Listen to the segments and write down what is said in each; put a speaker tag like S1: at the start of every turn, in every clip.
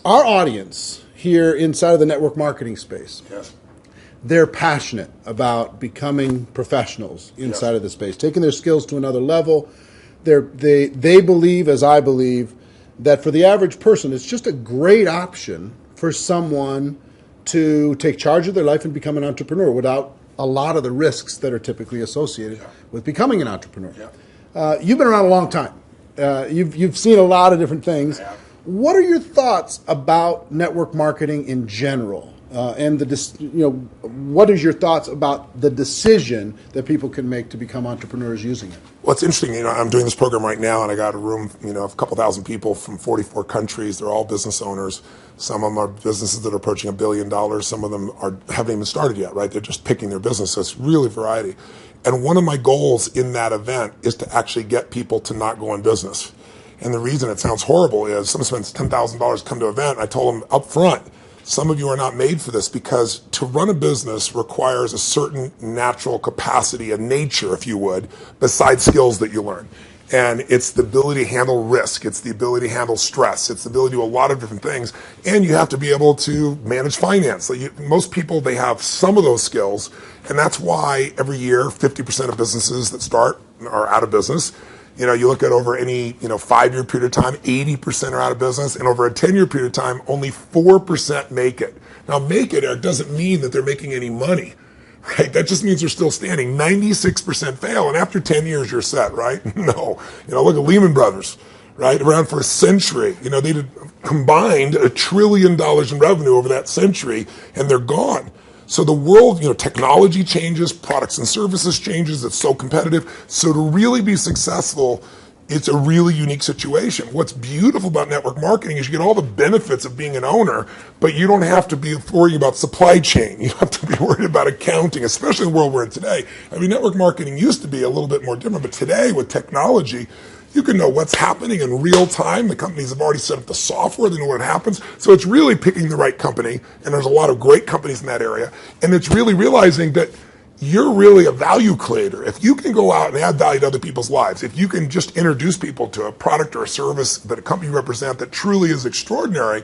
S1: our audience here inside of the network marketing space,
S2: Yes.
S1: they're passionate about becoming professionals inside of the space, taking their skills to another level. They believe, as I believe, that for the average person, it's just a great option for someone to take charge of their life and become an entrepreneur without a lot of the risks that are typically associated with becoming an entrepreneur. You've been around a long time. You've seen a lot of different things. What are your thoughts about network marketing in general? And what is your thoughts about the decision that people can make to become entrepreneurs using it?
S2: Well, it's interesting. I'm doing this program right now, and I got a room, of a couple thousand people from 44 countries. They're all business owners. Some of them are businesses that are approaching $1 billion. Some of them haven't even started yet, right? They're just picking their business. So it's really variety. And one of my goals in that event is to actually get people to not go in business. And the reason it sounds horrible is someone spends $10,000 to come to an event. I told them up front, some of you are not made for this, because to run a business requires a certain natural capacity, a nature, if you would, besides skills that you learn. And it's the ability to handle risk. It's the ability to handle stress. It's the ability to do a lot of different things. And you have to be able to manage finance. Most people, they have some of those skills. And that's why every year, 50% of businesses that start are out of business. You look at over any 5-year period of time, 80% are out of business, and over a 10-year period of time, only 4% make it. Now, make it, Eric, doesn't mean that they're making any money, right? That just means they're still standing. 96% fail, and after 10 years, you're set, right? No. Look at Lehman Brothers, right? Around for a century. They did combined $1 trillion in revenue over that century, and they're gone. So the world, technology changes, products and services changes, it's so competitive. So to really be successful, it's a really unique situation. What's beautiful about network marketing is you get all the benefits of being an owner, but you don't have to be worried about supply chain. You don't have to be worried about accounting, especially in the world we're in today. Network marketing used to be a little bit more different, but today with technology, you can know what's happening in real time. The companies have already set up the software. They know what happens. So it's really picking the right company, and there's a lot of great companies in that area. And it's really realizing that you're really a value creator. If you can go out and add value to other people's lives, if you can just introduce people to a product or a service that a company represents that truly is extraordinary,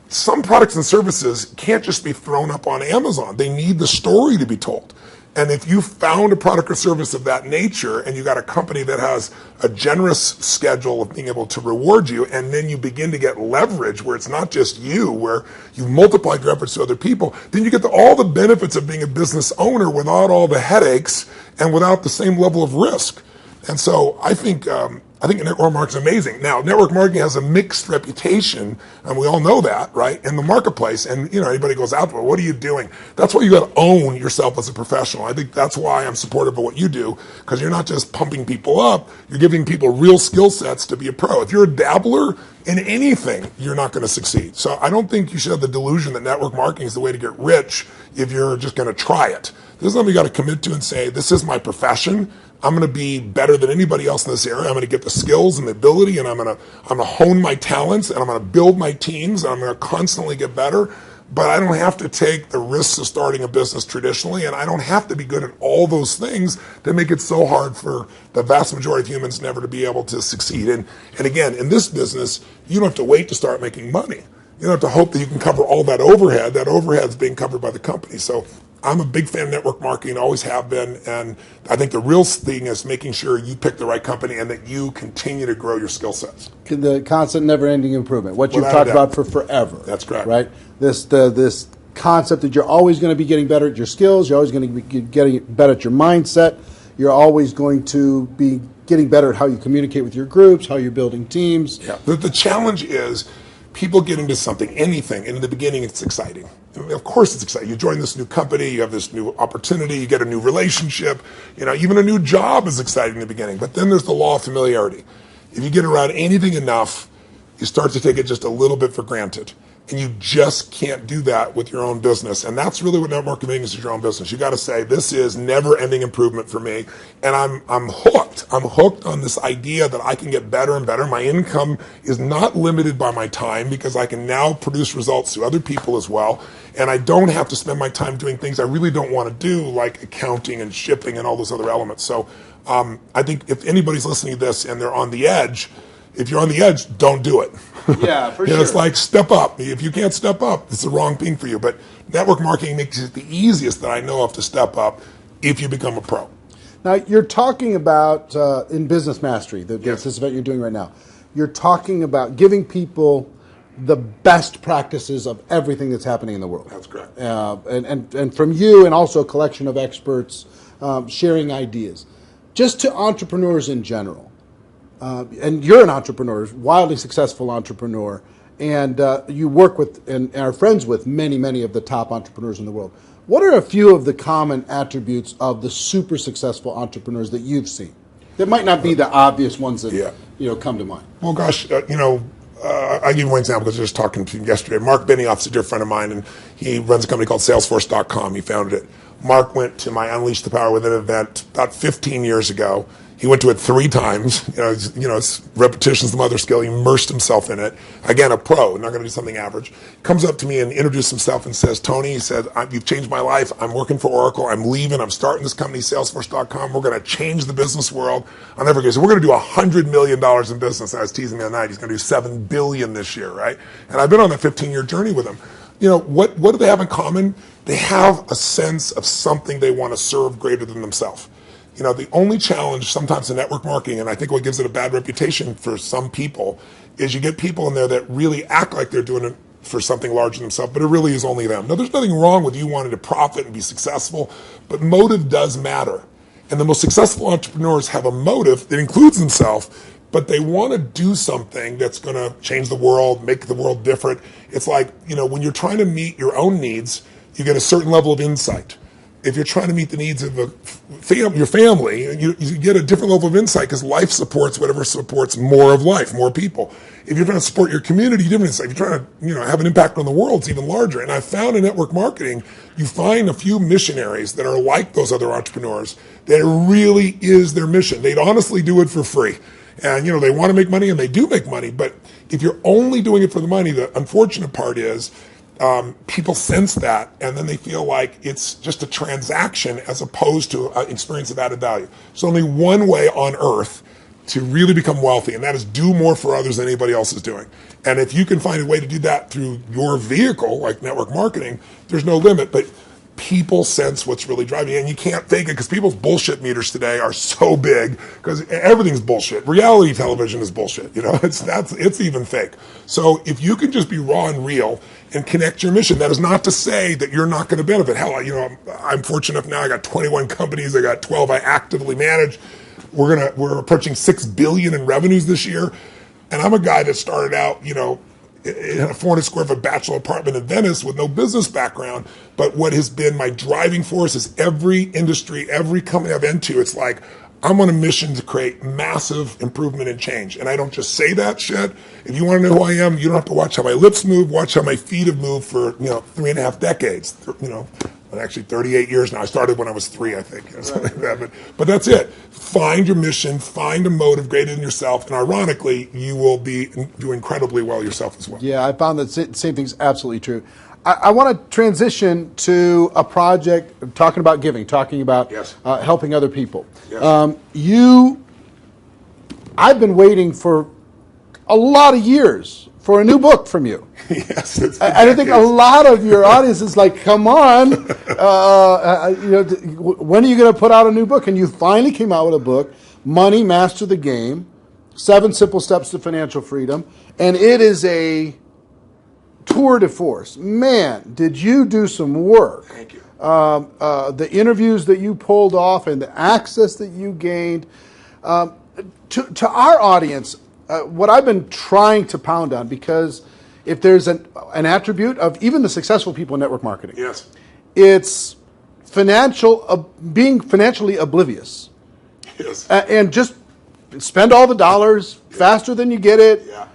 S2: some products and services can't just be thrown up on Amazon. They need the story to be told. And if you found a product or service of that nature, and you got a company that has a generous schedule of being able to reward you, and then you begin to get leverage where it's not just you, where you multiply your efforts to other people, then you get all the benefits of being a business owner without all the headaches and without the same level of risk. And so I think network marketing is amazing. Now, network marketing has a mixed reputation, and we all know that, right, in the marketplace. And, anybody goes out there, what are you doing? That's why you got to own yourself as a professional. I think that's why I'm supportive of what you do, because you're not just pumping people up, you're giving people real skill sets to be a pro. If you're a dabbler in anything, you're not going to succeed. So I don't think you should have the delusion that network marketing is the way to get rich if you're just going to try it. This is something you got to commit to and say, this is my profession. I'm going to be better than anybody else in this area. I'm going to get the skills and the ability, and I'm going to hone my talents, and I'm going to build my teams, and I'm going to constantly get better. But I don't have to take the risks of starting a business traditionally, and I don't have to be good at all those things that make it so hard for the vast majority of humans never to be able to succeed. And again, in this business, you don't have to wait to start making money. You don't have to hope that you can cover all that overhead. That overhead is being covered by the company. So I'm a big fan of network marketing, always have been, and I think the real thing is making sure you pick the right company and that you continue to grow your skill sets.
S1: The constant, never-ending improvement, what you've talked about for forever.
S2: That's correct.
S1: Right? This concept that you're always going to be getting better at your skills, you're always going to be getting better at your mindset, you're always going to be getting better at how you communicate with your groups, how you're building teams.
S2: Yeah. The challenge is people get into something, anything, and in the beginning it's exciting. Of course it's exciting. You join this new company, you have this new opportunity, you get a new relationship, even a new job is exciting in the beginning. But then there's the law of familiarity. If you get around anything enough, you start to take it just a little bit for granted. And you just can't do that with your own business. And that's really what network marketing is your own business. You got to say, this is never-ending improvement for me. And I'm hooked. I'm hooked on this idea that I can get better and better. My income is not limited by my time because I can now produce results to other people as well. And I don't have to spend my time doing things I really don't want to do, like accounting and shipping and all those other elements. So I think if anybody's listening to this and they're on the edge, if you're on the edge, don't do it.
S1: Yeah, for
S2: You know,
S1: sure.
S2: it's like step up. If you can't step up, it's the wrong thing for you. But network marketing makes it the easiest that I know of to step up if you become a pro.
S1: Now, you're talking about, in Business Mastery,
S2: Yes.
S1: this event you're doing right now, you're talking about giving people the best practices of everything that's happening in the world.
S2: That's correct.
S1: And from you, and also a collection of experts sharing ideas. Just to entrepreneurs in general, and you're an entrepreneur, wildly successful entrepreneur, and you work with and are friends with many, many of the top entrepreneurs in the world. What are a few of the common attributes of the super successful entrepreneurs that you've seen? That might not be the obvious ones that come to mind.
S2: Well, gosh, I'll give you one example because I was just talking to him yesterday. Mark Benioff's a dear friend of mine, and he runs a company called Salesforce.com. He founded it. Mark went to my Unleash the Power Within event about 15 years ago. He went to it 3 times. It's repetition's the mother skill. He immersed himself in it. Again, a pro, not going to do something average. Comes up to me and introduces himself and says, Tony, he said, you've changed my life. I'm working for Oracle. I'm leaving. I'm starting this company, Salesforce.com. We're going to change the business world. I'll never forget. So we're going to do $100 million in business. I was teasing the other night. He's going to do $7 billion this year, right? And I've been on a 15-year journey with him. What do they have in common? They have a sense of something they want to serve greater than themselves. The only challenge sometimes in network marketing, and I think what gives it a bad reputation for some people, is you get people in there that really act like they're doing it for something larger than themselves, but it really is only them. Now, there's nothing wrong with you wanting to profit and be successful, but motive does matter. And the most successful entrepreneurs have a motive that includes themselves, but they want to do something that's going to change the world, make the world different. It's like, when you're trying to meet your own needs, you get a certain level of insight. If you're trying to meet the needs of your family, you get a different level of insight because life supports whatever supports more of life, more people. If you're trying to support your community, different insight. If you're trying to have an impact on the world, it's even larger. And I found in network marketing, you find a few missionaries that are like those other entrepreneurs that it really is their mission. They'd honestly do it for free. And, they want to make money, and they do make money. But if you're only doing it for the money, the unfortunate part is people sense that, and then they feel like it's just a transaction as opposed to an experience of added value. There's only one way on earth to really become wealthy, and that is do more for others than anybody else is doing. And if you can find a way to do that through your vehicle, like network marketing, there's no limit. But people sense what's really driving you, and you can't fake it because people's bullshit meters today are so big because everything's bullshit. Reality television is bullshit. It's even fake. So if you can just be raw and real and connect your mission, that is not to say that you're not going to benefit. Hell, I'm fortunate enough now. I got 21 companies. I got 12 I actively manage. We're approaching $6 billion in revenues this year, and I'm a guy that started out, in a 400 square foot bachelor apartment in Venice with no business background. But what has been my driving force is every industry, every company I've been to, it's like, I'm on a mission to create massive improvement and change. And I don't just say that shit. If you want to know who I am, you don't have to watch how my lips move, watch how my feet have moved for, 3.5 decades, actually 38 years now. I started when I was 3, I think, something like that. But that's it. Find your mission, find a motive greater than yourself, and ironically, you will do incredibly well yourself as well.
S1: Yeah, I found that same thing's absolutely true. I want to transition to a project talking about giving, talking about helping other people.
S2: Yes.
S1: I've been waiting for a lot of years for a new book from you.
S2: Yes,
S1: I think a lot of your audience is like, come on, when are you going to put out a new book? And you finally came out with a book, Money, Master the Game, 7 Simple Steps to Financial Freedom, and it is a tour de force. Man, did you do some work.
S2: Thank you.
S1: The interviews that you pulled off and the access that you gained. To our audience, what I've been trying to pound on, because if there's an attribute of even the successful people in network marketing,
S2: Yes.
S1: it's being financially oblivious.
S2: Yes.
S1: And just spend all the dollars faster than you get it.
S2: Yeah.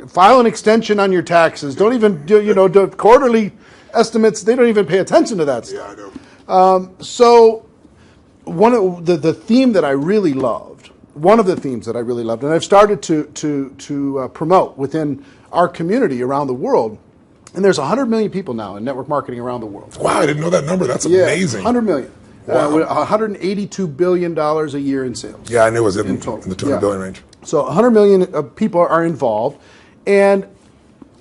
S1: File an extension on your taxes. Don't even do quarterly estimates. They don't even pay attention to that stuff.
S2: Yeah, I know.
S1: So one of the theme that I really loved, one of the themes that I really loved, and I've started to promote within our community around the world, and there's 100 million people now in network marketing around the world.
S2: Wow, I didn't know that number. That's amazing.
S1: 100 million.
S2: Wow.
S1: With $182 billion a year in sales.
S2: Yeah, I knew it was in the
S1: total.
S2: 200 billion range.
S1: So 100 million people are involved, And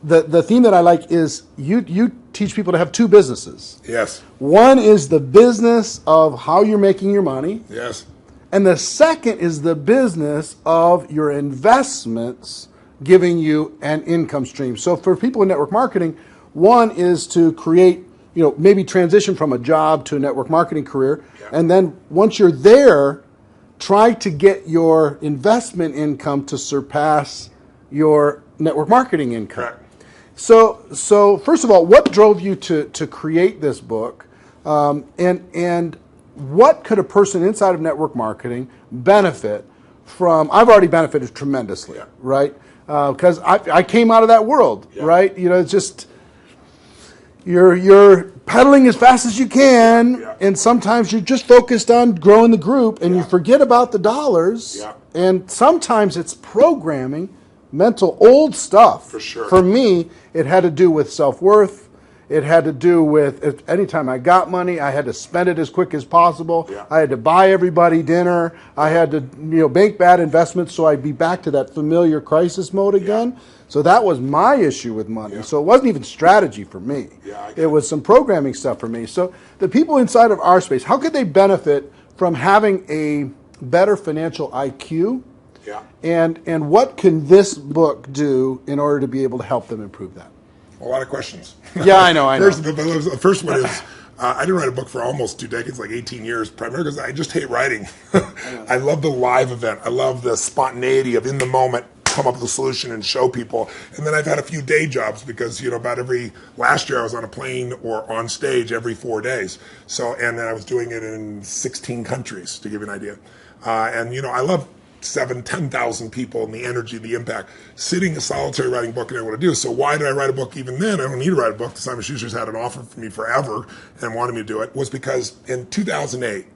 S1: the theme that I like is you teach people to have two businesses.
S2: Yes.
S1: One is the business of how you're making your money.
S2: Yes.
S1: And the second is the business of your investments giving you an income stream. So for people in network marketing, one is to create, maybe transition from a job to a network marketing career.
S2: Yeah.
S1: And then once you're there, try to get your investment income to surpass your network marketing income.
S2: Correct.
S1: So first of all, what drove you to create this book? And what could a person inside of network marketing benefit from? I've already benefited tremendously,
S2: Yeah.
S1: right? Because I came out of that world,
S2: Yeah.
S1: right? It's just you're pedaling as fast as you can,
S2: Yeah.
S1: and sometimes you're just focused on growing the group, and you forget about the dollars.
S2: Yeah.
S1: And sometimes it's programming, mental old stuff.
S2: For sure.
S1: For me, it had to do with self-worth. It had to do with anytime I got money, I had to spend it as quick as possible.
S2: Yeah.
S1: I had to buy everybody dinner. I had to make bad investments so I'd be back to that familiar crisis mode again.
S2: Yeah.
S1: So that was my issue with money.
S2: Yeah.
S1: So it wasn't even strategy for me.
S2: Yeah,
S1: it was some programming stuff for me. So the people inside of our space, how could they benefit from having a better financial IQ?
S2: Yeah.
S1: And what can this book do in order to be able to help them improve that?
S2: A lot of questions.
S1: Yeah, I know.
S2: The first one is, I didn't write a book for almost 2 decades, like 18 years, primarily because I just hate writing. I love the live event. I love the spontaneity of in the moment, come up with a solution and show people. And then I've had a few day jobs because, last year I was on a plane or on stage every 4 days. And then I was doing it in 16 countries, to give you an idea. I love 10,000 people and the energy, the impact. Sitting a solitary writing book, I didn't know what to do. So why did I write a book even then? I don't need to write a book. Simon Schuster's had an offer for me forever and wanted me to do it. Was because in 2008,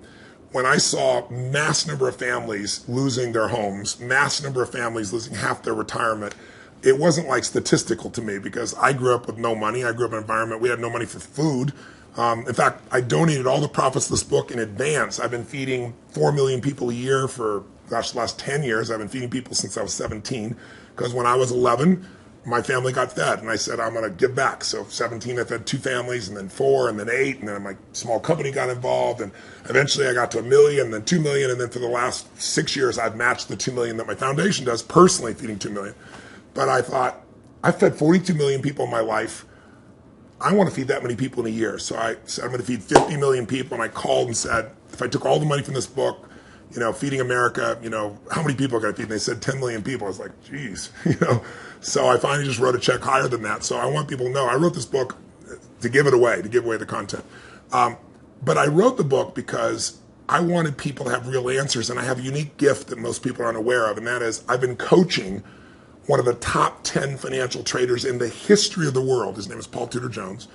S2: when I saw mass number of families losing their homes, mass number of families losing half their retirement, it wasn't like statistical to me because I grew up with no money. I grew up in an environment, we had no money for food. In fact, I donated all the profits of this book in advance. I've been feeding 4 million people a year for the last 10 years. I've been feeding people since I was 17 because when I was 11, my family got fed and I said, I'm going to give back. So 17, I fed 2 families and then 4 and then 8 and then my small company got involved and eventually I got to 1 million and then 2 million and then for the last 6 years I've matched the 2 million that my foundation does personally feeding 2 million. But I thought, I've fed 42 million people in my life. I want to feed that many people in a year. So I said, I'm going to feed 50 million people. And I called and said, if I took all the money from this book, Feeding America, how many people can I feed? And they said 10 million people. I was like, geez, So I finally just wrote a check higher than that. So I want people to know I wrote this book to give it away, to give away the content. But I wrote the book because I wanted people to have real answers. And I have a unique gift that most people aren't aware of. And that is I've been coaching one of the top 10 financial traders in the history of the world. His name is Paul Tudor Jones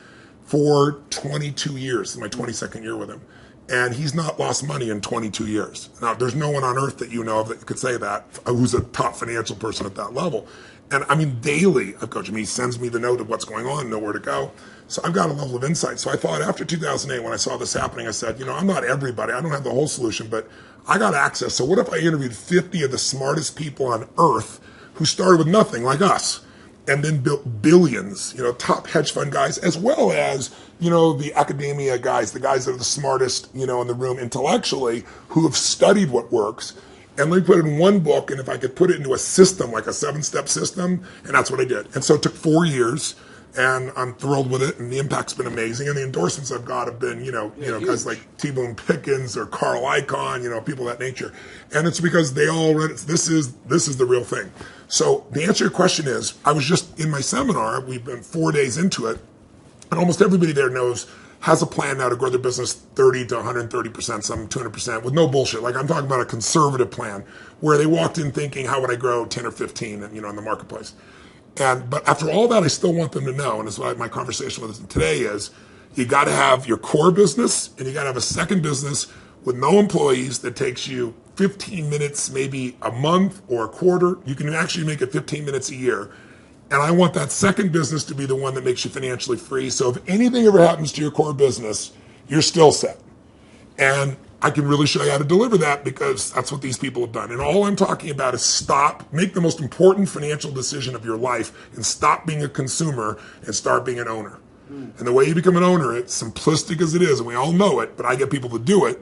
S2: for 22 years. This is my 22nd year with him. And he's not lost money in 22 years. Now, there's no one on earth that you know of that could say that, who's a top financial person at that level. And I mean, daily, I've coached him. He sends me the note of what's going on, know where to go. So I've got a level of insight. So I thought after 2008, when I saw this happening, I said, I'm not everybody. I don't have the whole solution, but I got access. So what if I interviewed 50 of the smartest people on earth who started with nothing like us? And then built billions, top hedge fund guys, as well as, the academia guys, the guys that are the smartest, in the room intellectually, who have studied what works. And let me put it in one book, and if I could put it into a system, like a 7-step system, and that's what I did. And so it took 4 years, and I'm thrilled with it, and the impact's been amazing. And the endorsements I've got have been, guys like T. Boone Pickens or Carl Icahn, people of that nature. And it's because they all read it. This is the real thing. So the answer to your question is, I was just in my seminar, we've been 4 days into it, and almost everybody there has a plan now to grow their business 30 to 130%, some 200%, with no bullshit. Like I'm talking about a conservative plan where they walked in thinking, how would I grow 10 or 15, in the marketplace? But after all that, I still want them to know, and that's why my conversation with them today is, you got to have your core business, and you got to have a second business with no employees that takes you 15 minutes, maybe a month or a quarter. You can actually make it 15 minutes a year. And I want that second business to be the one that makes you financially free. So if anything ever happens to your core business, you're still set. And I can really show you how to deliver that because that's what these people have done. And all I'm talking about is make the most important financial decision of your life and stop being a consumer and start being an owner. And the way you become an owner, it's simplistic as it is, and we all know it, but I get people to do it,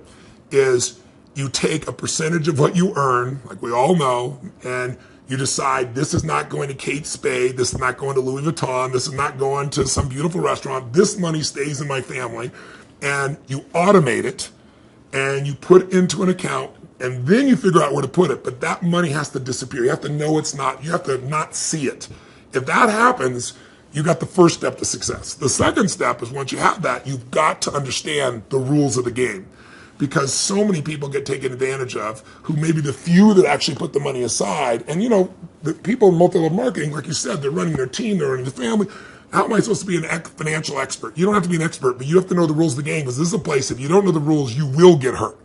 S2: is you take a percentage of what you earn, like we all know, and you decide this is not going to Kate Spade, this is not going to Louis Vuitton, this is not going to some beautiful restaurant, this money stays in my family, and you automate it, and you put it into an account, and then you figure out where to put it, but that money has to disappear. You have to know it's not, you have to not see it. If that happens, you got the first step to success. The second step is once you have that, you've got to understand the rules of the game. Because so many people get taken advantage of, who may be the few that actually put the money aside. And you know, the people in multi-level marketing, like you said, they're running their team, they're running the family. How am I supposed to be a financial expert? You don't have to be an expert, but you have to know the rules of the game, because this is a place, if you don't know the rules, you will get hurt.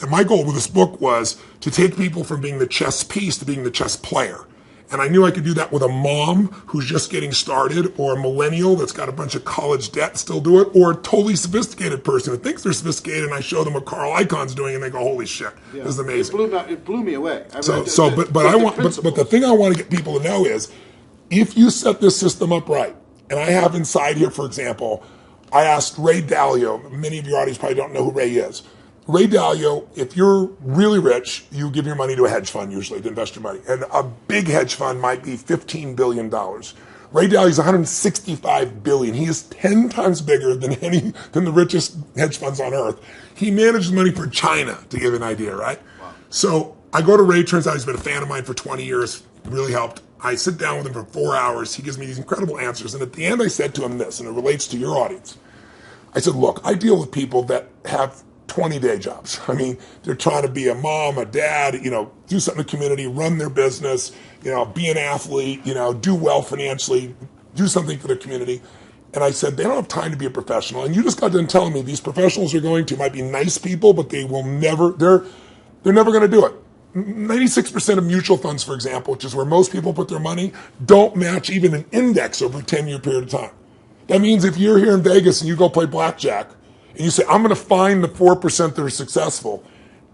S2: And my goal with this book was to take people from being the chess piece to being the chess player. And I knew I could do that with a mom who's just getting started, or a millennial that's got a bunch of college debt and still do it, or a totally sophisticated person who thinks they're sophisticated, and I show them what Carl Icahn's doing, and they go, "Holy shit, this is amazing."
S3: It blew me away.
S2: But the thing I want to get people to know is, if you set this system up right, and I have inside here, for example, I asked Ray Dalio. Many of your audience probably don't know who Ray is. Ray Dalio, if you're really rich, you give your money to a hedge fund usually to invest your money. And a big hedge fund might be $15 billion. Ray Dalio's $165 billion. He is 10 times bigger than the richest hedge funds on earth. He manages money for China, to give you an idea, right? Wow. So I go to Ray, turns out he's been a fan of mine for 20 years, really helped. I sit down with him for 4 hours. He gives me these incredible answers. And at the end, I said to him this, and it relates to your audience. I said, look, I deal with people that have 20-day jobs. I mean, they're trying to be a mom, a dad, do something in the community, run their business, be an athlete, do well financially, do something for their community. And I said, they don't have time to be a professional. And you just got done telling me these professionals might be nice people, but they're never going to do it. 96% of mutual funds, for example, which is where most people put their money, don't match even an index over a 10-year period of time. That means if you're here in Vegas and you go play blackjack, and you say, I'm going to find the 4% that are successful.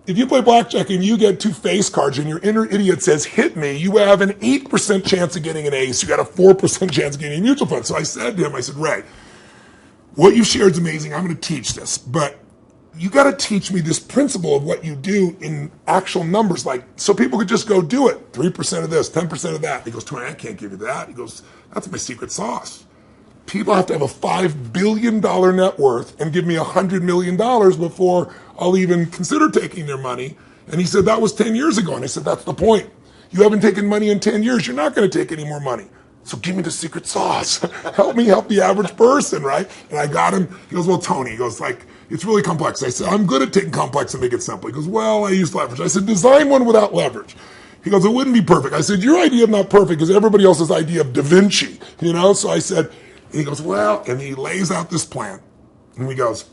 S2: If you play blackjack and you get 2 face cards and your inner idiot says, hit me, you have an 8% chance of getting an ace. You got a 4% chance of getting a mutual fund. So I said to him, Ray, what you shared is amazing. I'm going to teach this. But you got to teach me this principle of what you do in actual numbers. So people could just go do it. 3% of this, 10% of that. He goes, Tony, I can't give you that. He goes, that's my secret sauce. People have to have a $5 billion net worth and give me $100 million before I'll even consider taking their money. And he said, that was 10 years ago. And I said, that's the point. You haven't taken money in 10 years. You're not going to take any more money. So give me the secret sauce. Help me help the average person, right? And I got him. He goes, well, Tony, he goes, it's really complex. I said, I'm good at taking complex and make it simple. He goes, well, I use leverage. I said, design one without leverage. He goes, it wouldn't be perfect. I said, your idea is not perfect because everybody else's idea of Da Vinci, So I said, and he goes, well, and he lays out this plan. And he goes,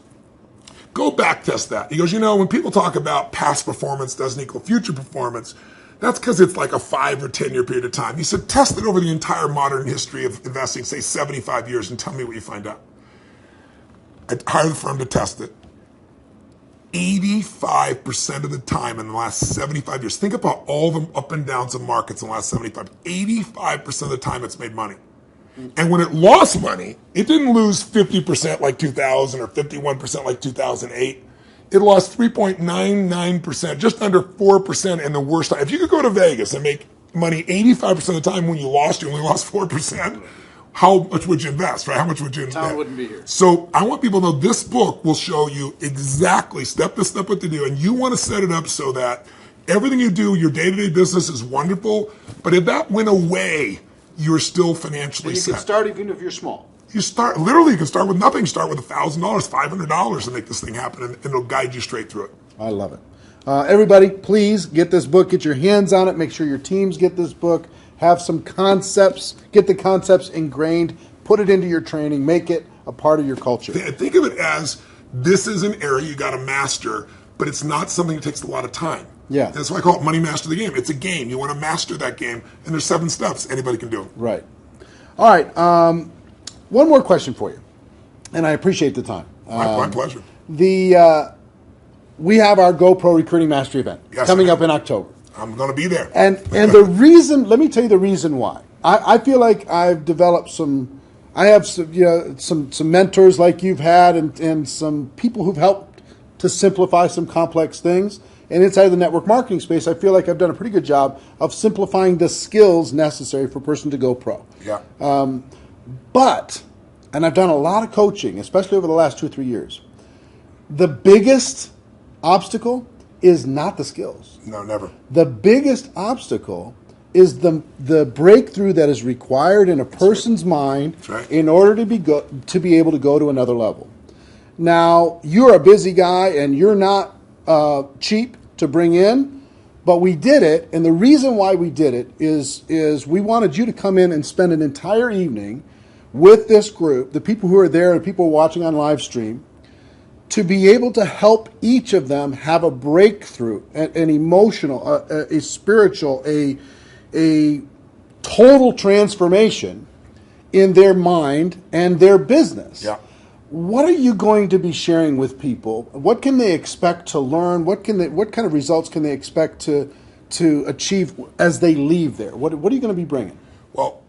S2: go back test that. He goes, when people talk about past performance doesn't equal future performance, that's because it's like a 5 or 10 year period of time. He said, test it over the entire modern history of investing, say 75 years, and tell me what you find out. I hired the firm to test it. 85% of the time in the last 75 years, think about all the up and downs of markets in the last 85% of the time it's made money. And when it lost money, it didn't lose 50% like 2000 or 51% like 2008. It lost 3.99%, just under 4% in the worst time. If you could go to Vegas and make money 85% of the time when you only lost 4%, how much would you invest, right? How much would you invest?
S3: Tom wouldn't be here.
S2: So I want people to know this book will show you exactly step by step what to do. And you want to set it up so that everything you do, your day-to-day business is wonderful. But if that went away, you're still financially set.
S3: You can start even if you're small.
S2: You can start with nothing. Start with $1,000, $500 to make this thing happen, and it'll guide you straight through it.
S1: I love it. Everybody, please get this book. Get your hands on it. Make sure your teams get this book. Have some concepts. Get the concepts ingrained. Put it into your training. Make it a part of your culture.
S2: Think of it as this is an area you got to master, but it's not something that takes a lot of time.
S1: Yeah.
S2: That's why I call it Money Master the Game. It's a game. You want to master that game, and there's 7 steps. Anybody can do it.
S1: Right. All right. One more question for you, and I appreciate the time.
S2: My pleasure.
S1: we have our GoPro Recruiting Mastery event coming up in October.
S2: I'm going to be there.
S1: And the reason, let me tell you the reason why. I feel like I've developed I have some mentors like you've had and some people who've helped to simplify some complex things. And inside of the network marketing space, I feel like I've done a pretty good job of simplifying the skills necessary for a person to go pro.
S2: Yeah.
S1: And I've done a lot of coaching, especially over the last 2 or 3 years. The biggest obstacle is not the skills.
S2: No, never.
S1: The biggest obstacle is the breakthrough that is required in a person's mind in order to be able to go to another level. Now, you're a busy guy and you're not cheap to bring in, but we did it, and the reason why we did it is we wanted you to come in and spend an entire evening with this group, the people who are there and people watching on live stream, to be able to help each of them have a breakthrough, an emotional, a spiritual, a total transformation in their mind and their business.
S2: Yeah.
S1: What are you going to be sharing with people? What can they expect to learn? What kind of results can they expect to achieve as they leave there? What are you going to be bringing?
S2: Well,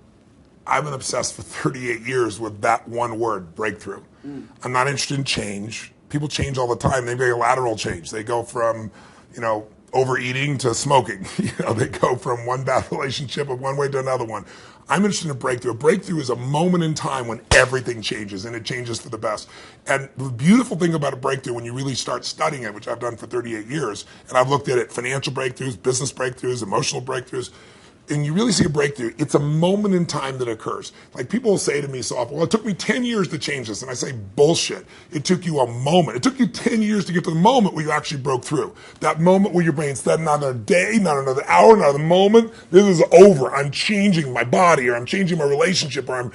S2: I've been obsessed for 38 years with that one word, breakthrough. I'm not interested in change. People change all the time. They make a lateral change. They go from, overeating to smoking. They go from one bad relationship of one way to another one. I'm interested in a breakthrough. A breakthrough is a moment in time when everything changes, and it changes for the best. And the beautiful thing about a breakthrough, when you really start studying it, which I've done for 38 years, and I've looked at it, financial breakthroughs, business breakthroughs, emotional breakthroughs, and you really see a breakthrough, it's a moment in time that occurs. Like people will say to me so often, well, it took me 10 years to change this. And I say, bullshit. It took you a moment. It took you 10 years to get to the moment where you actually broke through. That moment where your brain said, not another day, not another hour, not another moment. This is over. I'm changing my body, or I'm changing my relationship, or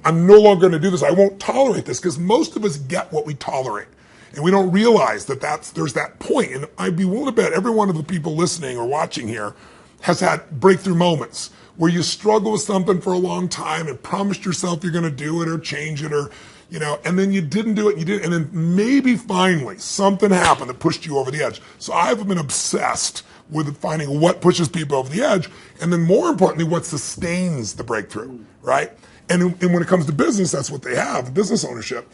S2: I'm no longer going to do this. I won't tolerate this, because most of us get what we tolerate. And we don't realize that there's that point. And I'd be willing to bet every one of the people listening or watching here has had breakthrough moments where you struggle with something for a long time and promised yourself you're going to do it or change it, or, and then you didn't do it, and then maybe finally something happened that pushed you over the edge. So I've been obsessed with finding what pushes people over the edge, and then more importantly, what sustains the breakthrough, right? And when it comes to business, that's what they have, business ownership.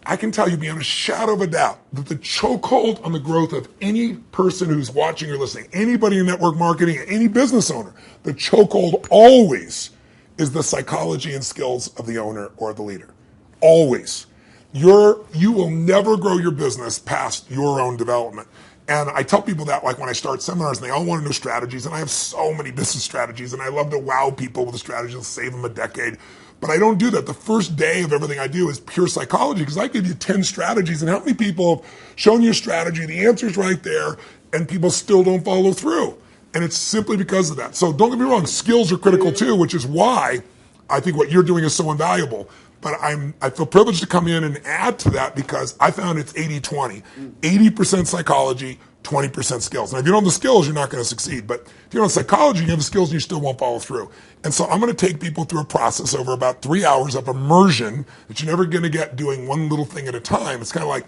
S2: I can tell you beyond a shadow of a doubt that the chokehold on the growth of any person who's watching or listening, anybody in network marketing, any business owner, the chokehold always is the psychology and skills of the owner or the leader. Always. You will never grow your business past your own development. And I tell people that, like when I start seminars, and they all want to know strategies, and I have so many business strategies, and I love to wow people with the strategies and save them a decade. But I don't do that. The first day of everything I do is pure psychology, because I give you 10 strategies, and how many people have shown you a strategy, the answer's right there, and people still don't follow through. And it's simply because of that. So don't get me wrong, skills are critical too, which is why I think what you're doing is so invaluable. But I feel privileged to come in and add to that, because I found it's 80-20. 80% psychology, 20% skills. Now, if you don't have the skills, you're not going to succeed. But if you don't have psychology, you have the skills, and you still won't follow through. And so I'm going to take people through a process over about 3 hours of immersion that you're never going to get doing one little thing at a time. It's kind of like,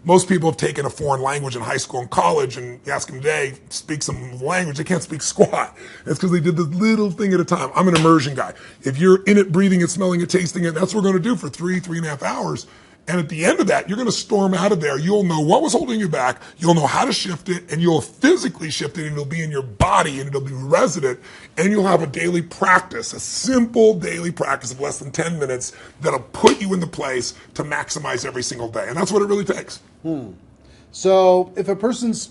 S2: most people have taken a foreign language in high school and college, and you ask them today, speak some language, they can't speak squat. It's because they did this little thing at a time. I'm an immersion guy. If you're in it, breathing it, smelling it, tasting it, that's what we're going to do for 3.5 hours. And at the end of that, you're going to storm out of there. You'll know what was holding you back. You'll know how to shift it, and you'll physically shift it, and it'll be in your body, and it'll be resident, and you'll have a daily practice, a simple daily practice of less than 10 minutes that'll put you in the place to maximize every single day. And that's what it really takes.
S1: So if a person's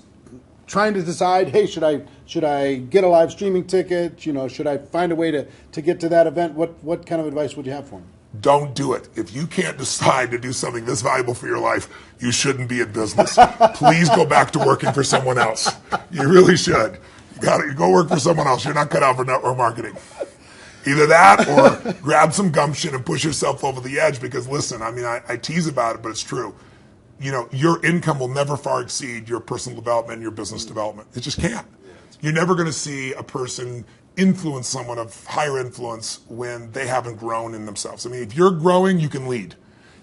S1: trying to decide, hey, should I get a live streaming ticket? Should I find a way to get to that event? What kind of advice would you have for them?
S2: Don't do it. If you can't decide to do something this valuable for your life, you shouldn't be in business. Please go back to working for someone else. You really should. You go work for someone else. You're not cut out for network marketing. Either that, or grab some gumption and push yourself over the edge, because listen, I tease about it, but it's true. Your income will never far exceed your personal development and your business development. It just can't. You're never going to see a person influence someone of higher influence when they haven't grown in themselves. If you're growing, you can lead.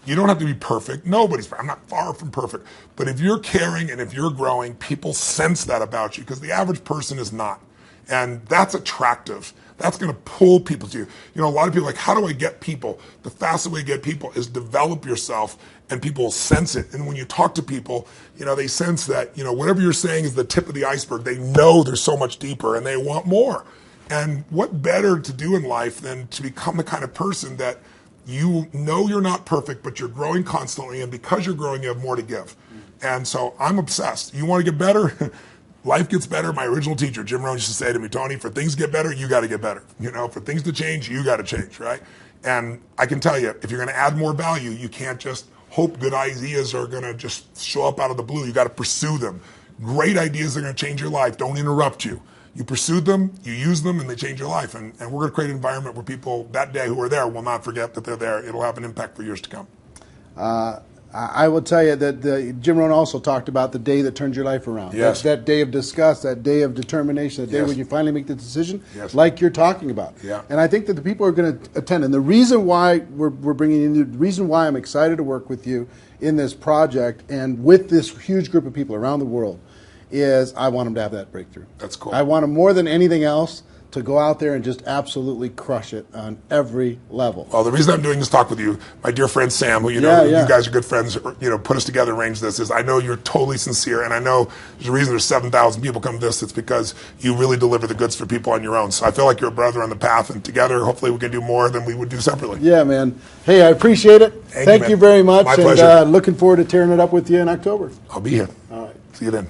S2: You don't have to be perfect. I'm not far from perfect. But if you're caring and if you're growing, people sense that about you because the average person is not. And that's attractive. That's going to pull people to you. You know, a lot of people are like, how do I get people? The fastest way to get people is develop yourself and people will sense it. And when you talk to people, you know, they sense that, you know, whatever you're saying is the tip of the iceberg. They know there's so much deeper and they want more. And what better to do in life than to become the kind of person that you know you're not perfect, but you're growing constantly. And because you're growing, you have more to give. And so I'm obsessed. You want to get better? Life gets better. My original teacher, Jim Rohn, used to say to me, Tony, for things to get better, you got to get better. You know, for things to change, you got to change, right? And I can tell you, if you're going to add more value, you can't just hope good ideas are going to just show up out of the blue. You got to pursue them. Great ideas are going to change your life. Don't interrupt you. You pursue them, you use them, and they change your life. And we're going to create an environment where people that day who are there will not forget that they're there. It'll have an impact for years to come.
S1: I will tell you that Jim Rohn also talked about the day that turns your life around.
S2: Yes.
S1: That day of disgust, that day of determination, that day when you finally make the decision, like you're talking about.
S2: Yeah.
S1: And I think that the people are going to attend. And the reason why we're bringing in you, the reason why I'm excited to work with you in this project and with this huge group of people around the world is I want them to have that breakthrough.
S2: That's cool.
S1: I want them more than anything else to go out there and just absolutely crush it on every level.
S2: Well, the reason I'm doing this talk with you, my dear friend Sam, who you know, you guys are good friends, you know, put us together and arranged this, is I know you're totally sincere, and I know there's a reason there's 7,000 people come to this. It's because you really deliver the goods for people on your own. So I feel like you're a brother on the path, and together, hopefully, we can do more than we would do separately.
S1: Yeah, man. Hey, I appreciate it. Thank you very much.
S2: My pleasure.
S1: And looking forward to tearing it up with you in October.
S2: I'll be here.
S1: All right.
S2: See you then.